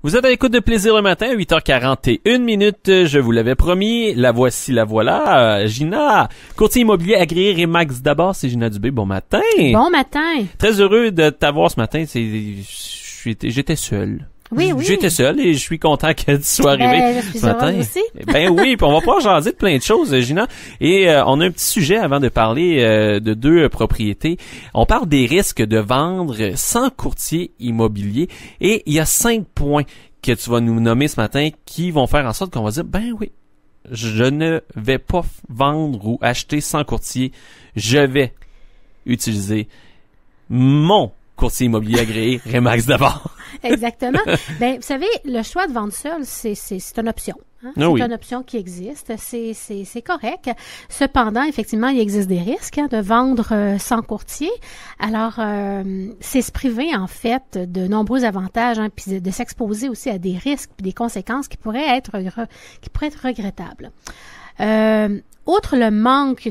Vous êtes à l'écoute de Plaisir le matin, 8h41 minutes, je vous l'avais promis, la voici, la voilà, Gina, courtier immobilier agréé Remax d'abord, c'est Gina Dubé, bon matin. Bon matin. Très heureux de t'avoir ce matin, j'étais seul. Oui. J'étais seul et je suis content que tu sois arrivé je suis ce matin. aussi. Ben oui, puis on va pouvoir jaser de plein de choses, Gina. Et on a un petit sujet avant de parler de deux propriétés. On parle des risques de vendre sans courtier immobilier. Et il y a 5 points que tu vas nous nommer ce matin qui vont faire en sorte qu'on va dire, ben oui, je ne vais pas vendre ou acheter sans courtier. Je vais utiliser mon courtier immobilier agréé Remax d'abord. Exactement. Ben, vous savez, le choix de vendre seul, c'est une option. Hein? C'est une option qui existe. C'est correct. Cependant, effectivement, il existe des risques de vendre sans courtier. Alors, c'est se priver, en fait, de nombreux avantages, puis de s'exposer aussi à des risques puis des conséquences qui pourraient être regrettables. Outre le manque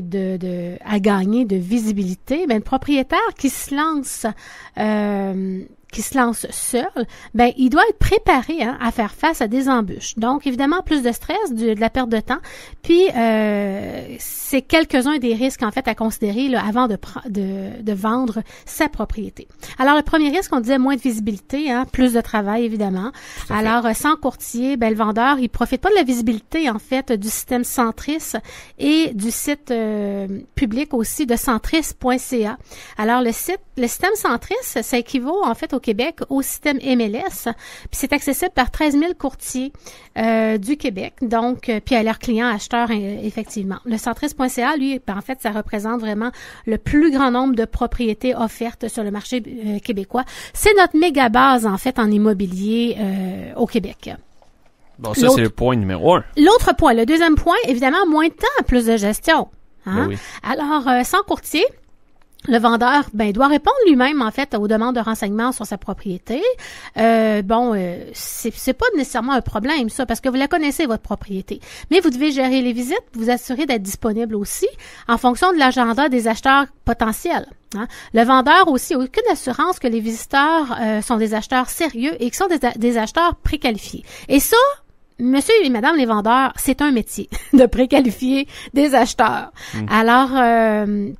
à gagner de visibilité, ben le propriétaire qui se lance seul, ben il doit être préparé à faire face à des embûches. Donc évidemment plus de stress, de la perte de temps, puis c'est quelques-uns des risques en fait à considérer là, avant de vendre sa propriété. Alors le premier risque, on disait moins de visibilité, plus de travail évidemment. Alors sans courtier, ben le vendeur il profite pas de la visibilité en fait du système Centris et du site public aussi de centris.ca. Alors le système Centris, ça équivaut en fait au Québec au système MLS, puis c'est accessible par 13 000 courtiers du Québec, donc puis à leurs clients acheteurs effectivement. Le Centris.ca, lui, en fait, ça représente vraiment le plus grand nombre de propriétés offertes sur le marché québécois. C'est notre méga base en fait en immobilier au Québec. Bon, ça c'est le point numéro 1. L'autre point, le deuxième point, évidemment, moins de temps, plus de gestion. Hein? Oui. Alors, sans courtier, le vendeur, doit répondre lui-même, en fait, aux demandes de renseignements sur sa propriété. C'est pas nécessairement un problème, ça, parce que vous la connaissez, votre propriété. Mais vous devez gérer les visites, vous assurer d'être disponible aussi en fonction de l'agenda des acheteurs potentiels. Hein? Le vendeur aussi a aucune assurance que les visiteurs sont des acheteurs sérieux et qui sont des acheteurs préqualifiés. Et ça, monsieur et madame les vendeurs, c'est un métier de préqualifier des acheteurs. Alors,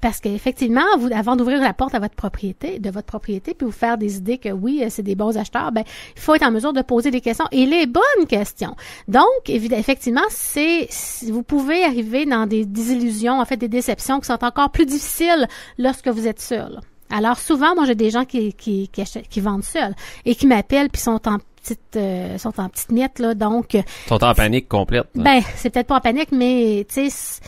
parce qu'effectivement, vous, avant d'ouvrir la porte de votre propriété, puis vous faire des idées que oui, c'est des bons acheteurs, il faut être en mesure de poser des questions et les bonnes questions. Donc, effectivement, vous pouvez arriver dans des désillusions, en fait, des déceptions qui sont encore plus difficiles lorsque vous êtes seul. Alors, souvent, moi, j'ai des gens qui vendent seuls et qui m'appellent puis sont en petite miette, là, donc... Sont en panique complète. Là. C'est peut-être pas en panique, mais, tu sais,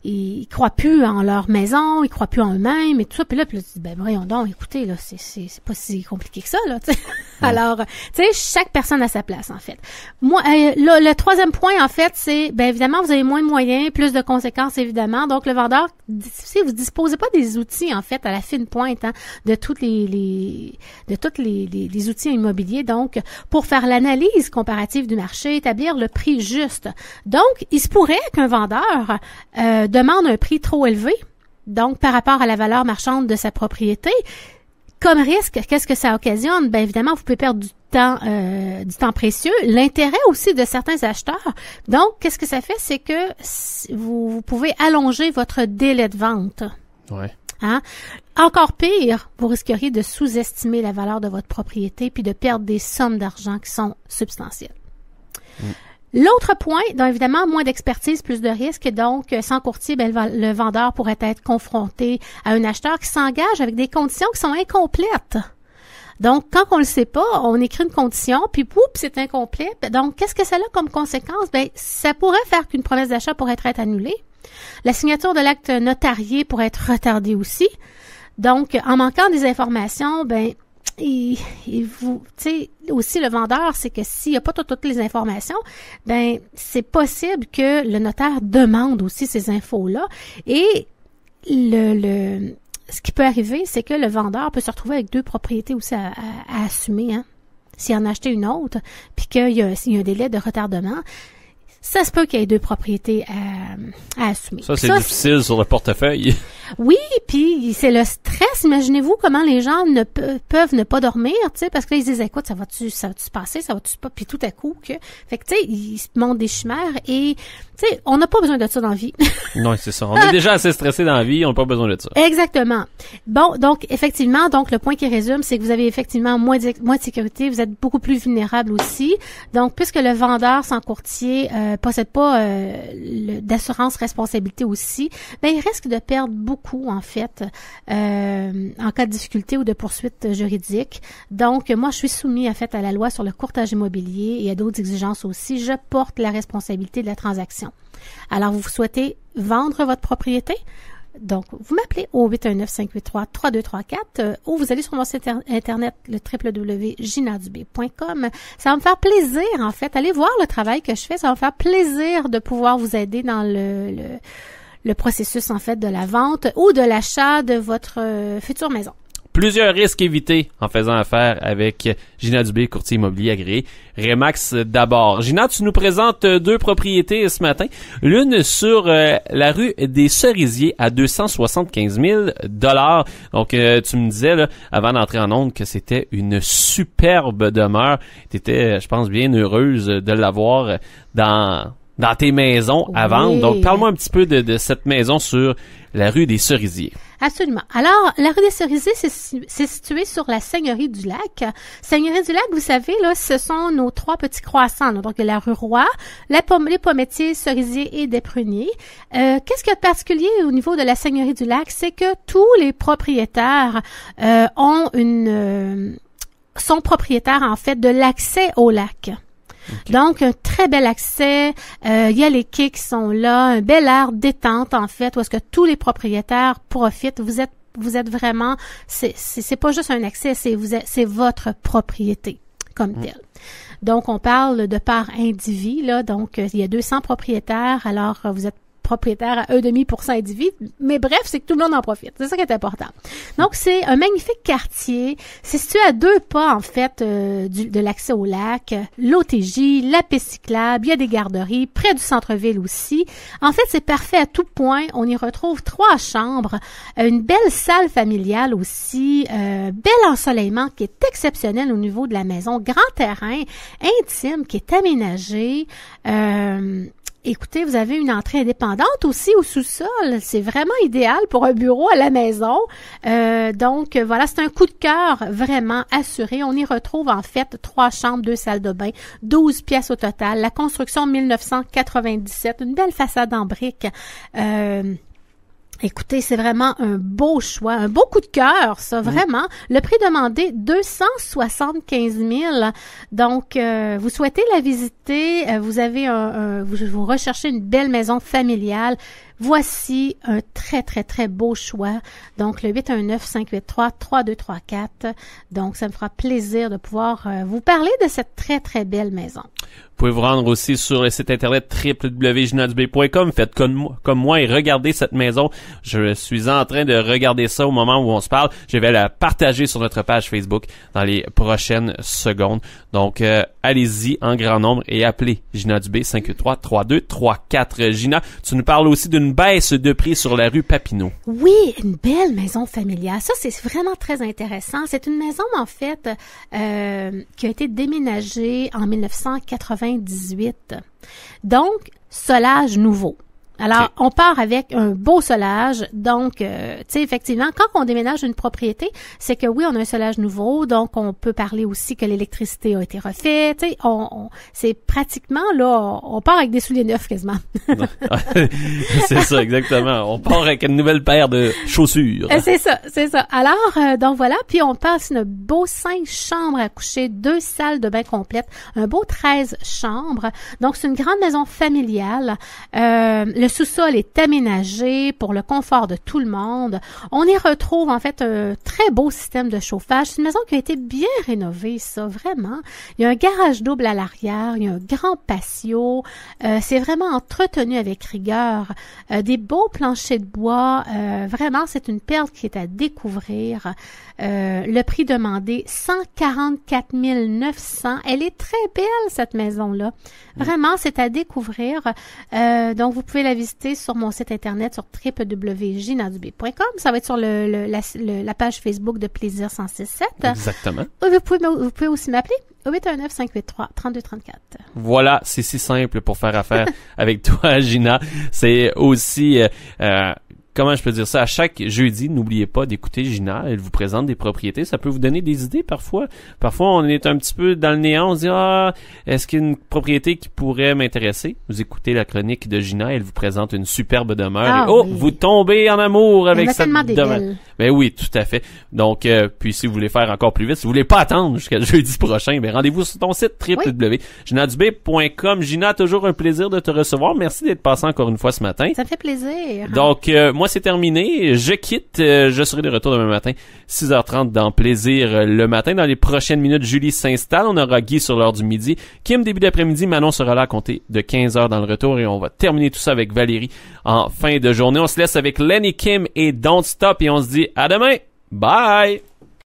ils croient plus en leur maison, ils croient plus en eux-mêmes et tout ça. Puis là, tu dis, voyons donc, écoutez, là, c'est pas si compliqué que ça, là, tu sais. Alors, tu sais, chaque personne a sa place, en fait. Moi, le troisième point, en fait, c'est, évidemment, vous avez moins de moyens, plus de conséquences, évidemment. Donc, le vendeur, si vous disposez pas des outils, en fait, à la fine pointe, de tous les outils immobiliers, donc, pour faire l'analyse comparative du marché, établir le prix juste. Donc, il se pourrait qu'un vendeur demande un prix trop élevé, donc, par rapport à la valeur marchande de sa propriété. Comme risque, qu'est-ce que ça occasionne? Évidemment, vous pouvez perdre du temps précieux, l'intérêt aussi de certains acheteurs. Donc, qu'est-ce que ça fait? C'est que vous pouvez allonger votre délai de vente. Ouais. Hein? Encore pire, vous risqueriez de sous-estimer la valeur de votre propriété puis de perdre des sommes d'argent qui sont substantielles. L'autre point, donc évidemment, moins d'expertise, plus de risques. Donc, sans courtier, le vendeur pourrait être confronté à un acheteur qui s'engage avec des conditions qui sont incomplètes. Donc, quand on le sait pas, on écrit une condition, puis poup, c'est incomplet. Donc, qu'est-ce que ça a comme conséquence? Ça pourrait faire qu'une promesse d'achat pourrait être annulée. La signature de l'acte notarié pourrait être retardée aussi. Donc, en manquant des informations, et vous, tu sais, aussi le vendeur, c'est que s'il n'y a pas toutes les informations, c'est possible que le notaire demande aussi ces infos-là. Et ce qui peut arriver, c'est que le vendeur peut se retrouver avec 2 propriétés aussi à assumer, s'il en a acheté une autre, puis qu'il y a un délai de retardement. ça se peut qu'il y ait 2 propriétés à assumer. Ça, c'est difficile sur le portefeuille. Oui, puis c'est le stress. Imaginez-vous comment les gens peuvent ne pas dormir, tu sais, parce que là, ils se disent, écoute, ça va-tu se passer, ça va-tu pas, puis tout à coup, fait que, tu sais, ils se montrent des chimères et, tu sais, on n'a pas besoin de ça dans la vie. Non, c'est ça. On est déjà assez stressé dans la vie, on n'a pas besoin de ça. Exactement. Bon, donc, effectivement, le point qui résume, c'est que vous avez effectivement moins de sécurité, vous êtes beaucoup plus vulnérable aussi. Donc, puisque le vendeur sans courtier possède pas d'assurance responsabilité aussi, ben il risque de perdre beaucoup, en fait, en cas de difficulté ou de poursuite juridique. Donc, moi, je suis soumis, en fait, à la loi sur le courtage immobilier et à d'autres exigences aussi. Je porte la responsabilité de la transaction. Alors, vous souhaitez vendre votre propriété? Donc, vous m'appelez au 819-583-3234 ou vous allez sur mon site internet, le www.ginadubé.com. Ça va me faire plaisir, en fait. Allez voir le travail que je fais. Ça va me faire plaisir de pouvoir vous aider dans le processus, en fait, de la vente ou de l'achat de votre future maison. Plusieurs risques évités en faisant affaire avec Gina Dubé, courtier immobilier agréé. Remax d'abord. Gina, tu nous présentes 2 propriétés ce matin. L'une sur la rue des Cerisiers à 275 000 $. Donc, tu me disais là, avant d'entrer en ondes que c'était une superbe demeure. Tu étais, je pense, bien heureuse de l'avoir dans tes maisons à vendre. Donc, parle-moi un petit peu de cette maison sur la rue des Cerisiers. Absolument. Alors, la rue des Cerisiers, c'est situé sur la Seigneurie du Lac. Seigneurie du Lac, vous savez, là, ce sont nos 3 petits croissants. Là. Donc, la rue Roy, les pommettiers, cerisiers et des pruniers. Qu'est-ce qu'il y a de particulier au niveau de la Seigneurie du Lac? C'est que tous les propriétaires sont propriétaires, en fait, de l'accès au lac. Okay. Donc, un très bel accès. Il y a les quais qui sont là, un bel air détente, en fait, où est-ce que tous les propriétaires profitent. Vous êtes vraiment, c'est pas juste un accès, c'est votre propriété comme telle. Donc, on parle de part indivis, là. Donc, il y a 200 propriétaires. Alors, vous êtes propriétaire à 1,5% individu, mais bref, c'est que tout le monde en profite. C'est ça qui est important. Donc, c'est un magnifique quartier. C'est situé à 2 pas, en fait, de l'accès au lac, l'OTJ, la piste cyclable, il y a des garderies, près du centre-ville aussi. En fait, c'est parfait à tout point. On y retrouve 3 chambres, une belle salle familiale aussi, bel ensoleillement qui est exceptionnel au niveau de la maison, grand terrain, intime, qui est aménagé, écoutez, vous avez une entrée indépendante aussi au sous-sol. C'est vraiment idéal pour un bureau à la maison. Donc, voilà, c'est un coup de cœur vraiment assuré. On y retrouve en fait 3 chambres, 2 salles de bain, 12 pièces au total. La construction 1997, une belle façade en briques. Écoutez, c'est vraiment un beau choix, un beau coup de cœur, ça, vraiment. Le prix demandé, 275 000. Donc, vous souhaitez la visiter, vous avez vous recherchez une belle maison familiale. Voici un très, très, très beau choix. Donc, le 819-583-3234. Donc, ça me fera plaisir de pouvoir vous parler de cette très, très belle maison. Vous pouvez vous rendre aussi sur le site internet www.ginadubé.com. Faites comme moi et regardez cette maison. Je suis en train de regarder ça au moment où on se parle. Je vais la partager sur notre page Facebook dans les prochaines secondes. Donc, allez-y en grand nombre et appelez Gina Dubé 583-3234. Gina, tu nous parles aussi d'une baisse de prix sur la rue Papineau. Oui, une belle maison familiale. Ça, c'est vraiment très intéressant. C'est une maison, en fait, qui a été déménagée en 1998. Donc, solage nouveau. Alors, on part avec un beau solage. Donc, tu sais, effectivement, quand on déménage une propriété, c'est que oui, on a un solage nouveau. Donc, on peut parler aussi que l'électricité a été refaite. Tu sais, c'est pratiquement, là, on part avec des souliers neufs quasiment. C'est ça, exactement. On part avec une nouvelle paire de chaussures. C'est ça. Alors, donc voilà. Puis, on passe une beau 5 chambres à coucher, 2 salles de bain complètes, un beau 13 chambres. Donc, c'est une grande maison familiale. Le Le sous-sol est aménagé pour le confort de tout le monde. On y retrouve en fait un très beau système de chauffage. C'est une maison qui a été bien rénovée, ça, vraiment. Il y a un garage double à l'arrière, il y a un grand patio. C'est vraiment entretenu avec rigueur. Des beaux planchers de bois. Vraiment, c'est une perle qui est à découvrir. Le prix demandé, 144 900. Elle est très belle, cette maison-là. Vraiment, c'est à découvrir. Donc, vous pouvez la visiter sur mon site internet sur www.ginadubé.com. Ça va être sur la page Facebook de Plaisir 106.7. Exactement. Vous pouvez aussi m'appeler au 819-583-3234. Voilà, c'est si simple pour faire affaire avec toi, Gina. C'est aussi... comment je peux dire ça? À chaque jeudi, n'oubliez pas d'écouter Gina. Elle vous présente des propriétés. Ça peut vous donner des idées parfois. Parfois, on est un petit peu dans le néant. On se dit, est-ce qu'il y a une propriété qui pourrait m'intéresser? Vous écoutez la chronique de Gina. Elle vous présente une superbe demeure. Oui. Vous tombez en amour avec cette demeure. Ben oui, tout à fait. Donc, puis si vous voulez faire encore plus vite, si vous voulez pas attendre jusqu'à jeudi prochain, ben rendez-vous sur ton site www.ginadubé.com. Gina, toujours un plaisir de te recevoir. Merci d'être passé encore une fois ce matin. Ça me fait plaisir. Donc, moi, c'est terminé. Je quitte. Je serai de retour demain matin, 6h30 dans Plaisir le matin. Dans les prochaines minutes, Julie s'installe. On aura Guy sur l'heure du midi. Kim, début d'après-midi. Manon sera là à compter de 15h dans le retour. Et on va terminer tout ça avec Valérie en fin de journée. On se laisse avec Lenny Kim et Don't Stop. Et on se dit à demain. Bye!